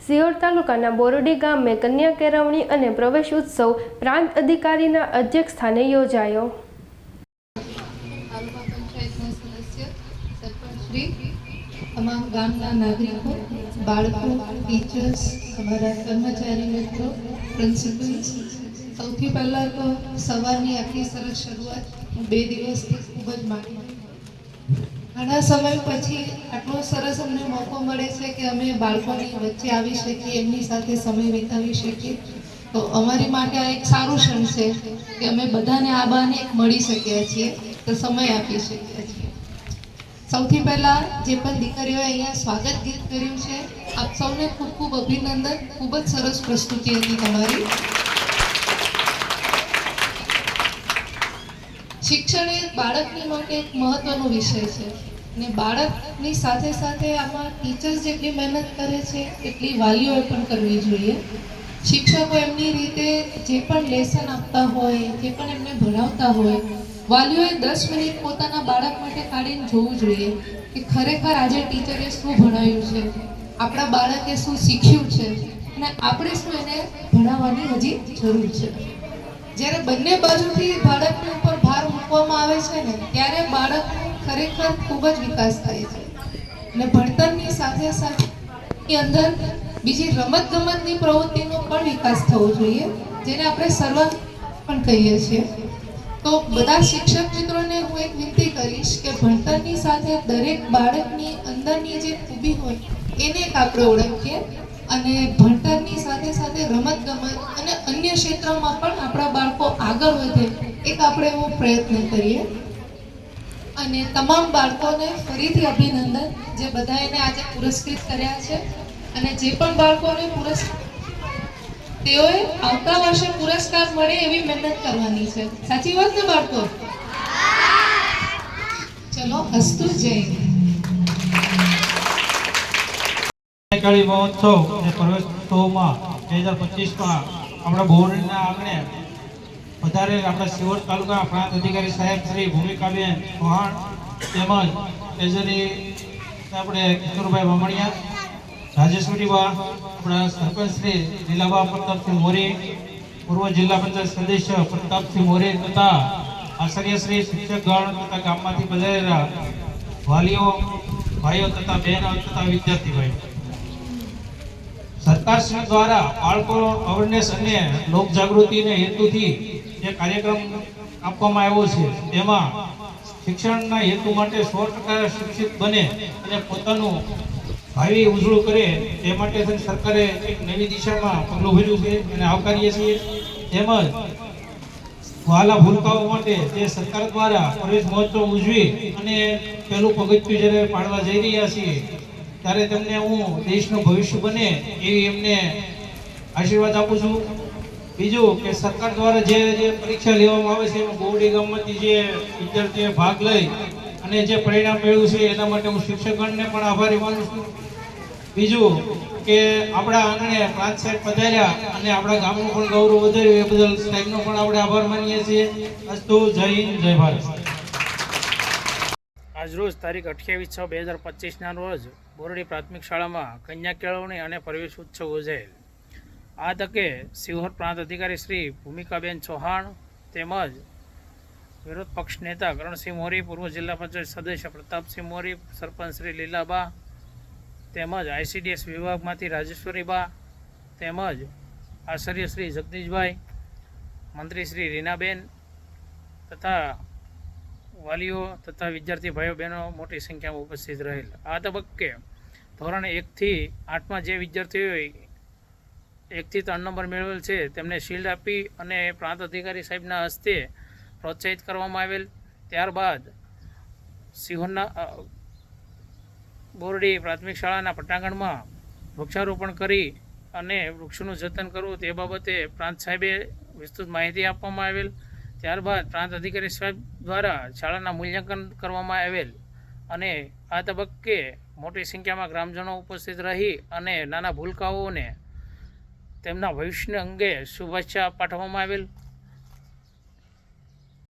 સિહોર તાલુકાના બોરડી ગામે કન્યા કેળવણી અને પ્રવેશ ઉત્સવ પ્રાંત અધિકારીના અધ્યક્ષ સ્થાને યોજાયો. તાલુકા પંચાયતના સદસ્ય, સરપંચશ્રી, તમામ ગામના નાગરિકો, બાળકો, ટીચર્સ, અમારા કર્મચારી મિત્રો, પ્રિન્સિપલ્સ, સૌથી પહેલાં તો સવારની આટલી સરસ શરૂઆત હું 2 દિવસથી ખૂબ જ માણી. ઘણા સમય પછી આટલો સરસ અમને મોકો મળે છે કે અમે બાળકોની વચ્ચે આવી શકીએ, એમની સાથે સમય વિતાવી શકીએ. તો અમારી માટે આ એક સારું ક્ષણ છે કે અમે બધાને આ બહાને મળી શક્યા છીએ, તો સમય આપી શક્યા છીએ. સૌથી પહેલાં જે પણ દીકરીઓએ અહીંયા સ્વાગત ગીત કર્યું છે, આપ સૌને ખૂબ ખૂબ અભિનંદન. ખૂબ જ સરસ પ્રસ્તુતિ હતી તમારી. શિક્ષણ એ બાળકની માટે એક મહત્વનો વિષય છે અને બાળકની સાથે સાથે આમાં ટીચર્સ જેટલી મહેનત કરે છે એટલી વાલીઓએ પણ કરવી જોઈએ. શિક્ષકો એમની રીતે જે પણ લેસન આપતા હોય, જે પણ એમને ભણાવતા હોય, વાલીઓએ 10 મિનિટ પોતાના બાળક માટે કાઢીને જોવું જોઈએ કે ખરેખર આજે ટીચરે શું ભણાવ્યું છે, આપણા બાળકે શું શીખ્યું છે અને આપણે શું એને ભણાવવાની હજી જરૂર છે. જ્યારે બંને બાજુથી બાળકની ઉપર ભાર મૂકવામાં આવે છે ને, ત્યારે બાળકનો ખરેખર ખૂબ જ વિકાસ થાય છે. અને ભણતરની સાથે સાથે અંદર બીજી રમતગમતની પ્રવૃત્તિનો પણ વિકાસ થવો જોઈએ, જેને આપણે સર્વાંગ પણ કહીએ છીએ. તો બધા શિક્ષક મિત્રોને હું એક વિનંતી કરીશ કે ભણતરની સાથે દરેક બાળકની અંદરની જે ખૂબી હોય એને એક આપણે ઓળખીએ અને ભણતરની સાથે સાથે રમતગમત અને અન્ય ક્ષેત્રમાં પણ આપણા બાળકો આગળ વધે એક આપણે એવો પ્રયત્ન કરીએ. અને તમામ બાળકોને ફરીથી અભિનંદન, જે બધા એને આજે પુરસ્કૃત કર્યા છે. અને જે પણ બાળકોને તેઓએ આવતા વર્ષે પુરસ્કાર મળે એવી મહેનત કરવાની છે. સાચી વાત ને બાળકો? ચલો, હસ્તુ જય. કાળી મહોત્સવ અને પ્રવેશોત્સવમાં 2025માં આપણા બોરડીના આંગણે વધારે આપણા સિહોર તાલુકા પ્રાંત અધિકારી સાહેબ શ્રી ભૂમિકાબેન ચૌહાણ તેમજ ટ્રેઝરી આપણે કિશોરભાઈ બામણિયા, રાજેશ્વરીબા, આપણા સરપંચ શ્રી લીલાબા પ્રતાપસિંહ મોરી, પૂર્વ જિલ્લા પંચાયત સદસ્ય પ્રતાપસિંહ મોરી તથા આચાર્ય શ્રી, શિક્ષકગણ તથા ગામમાંથી પધારેલા વાલીઓ, ભાઈઓ તથા બહેનો તથા વિદ્યાર્થી ભાઈઓ, સરકાર શ્રી દ્વારા બાળકો અવેરનેસ અને લોક જાગૃતિને હેતુથી જે કાર્યક્રમ આપવામાં આવ્યો છે, તેમાં શિક્ષણના હેતુ માટે 100% શિક્ષિત બને અને પોતાનું ભાવિ ઉજળું કરે તે માટે સરકારે એક નવી દિશામાં પગલું ભર્યું છે અને આવકારીએ છીએ. તેમજ વહાલા ભૂલકાઓ માટે જે સરકાર દ્વારા પ્રવેશ મહોત્સવ ઉજવી અને પહેલું પગથિયું જ્યારે પાડવા જઈ રહ્યા છીએ, ત્યારે તેમને હું દેશનું ભવિષ્ય બને એવી એમને આશીર્વાદ આપું છું. બીજું કે સરકાર દ્વારા જે પરીક્ષા લેવામાં આવે છે એમાં બોરડી ગામમાંથી જે વિદ્યાર્થીઓએ ભાગ લઈ અને જે પરિણામ મેળવ્યું છે એના માટે હું શિક્ષકગણને પણ આભારી માનું છું. બીજું કે આપણા આંગણે પ્રાંત સાહેબ પધાર્યા અને આપણા ગામનું પણ ગૌરવ વધાર્યું, એ બદલ સાહેબનો પણ આપણે આભાર માનીએ છીએ. અસ્તુ. જય હિન્દ, જય ભારત. આજરોજ તારીખ 28/6/2025ના રોજ બોરડી પ્રાથમિક શાળામાં કન્યા કેળવણી અને પ્રવેશ ઉત્સવ યોજાયેલ. આ તકે સિહોર પ્રાંત અધિકારી શ્રી ભૂમિકાબેન ચૌહાણ તેમજ વિરોધ પક્ષ નેતા કરણસિંહ મોરી, પૂર્વ જિલ્લા પંચાયત સદસ્ય પ્રતાપસિંહ મોરી, સરપંચ શ્રી લીલાબા તેમજ ICDS વિભાગમાંથી રાજેશ્વરીબા તેમજ આચાર્ય શ્રી જગદીશભાઈ, મંત્રી શ્રી રીનાબેન તથા વાલીઓ તથા વિદ્યાર્થી ભાઈઓ બહેનો મોટી સંખ્યામાં ઉપસ્થિત રહેલ. આ તબક્કે ધોરણ 1 થી 8માં જે વિદ્યાર્થીઓએ 1 થી 3 નંબર મેળવેલ છે તેમને શિલ્ડ આપી અને પ્રાંત અધિકારી સાહેબના હસ્તે પ્રોત્સાહિત કરવામાં આવેલ. ત્યારબાદ સિહોરના બોરડી પ્રાથમિક શાળાના પટાંગણમાં વૃક્ષારોપણ કરી અને વૃક્ષોનું જતન કરવું તે બાબતે પ્રાંત સાહેબે વિસ્તૃત માહિતી આપવામાં આવેલ. ત્યારબાદ પ્રાંત અધિકારી સાહેબ દ્વારા શાળાના મૂલ્યાંકન કરવામાં આવેલ અને આ તબક્કે મોટી સંખ્યામાં ગ્રામજનો ઉપસ્થિત રહી અને નાના ભૂલકાઓને તેમના ભવિષ્ય અંગે શુભેચ્છા પાઠવવામાં આવેલ.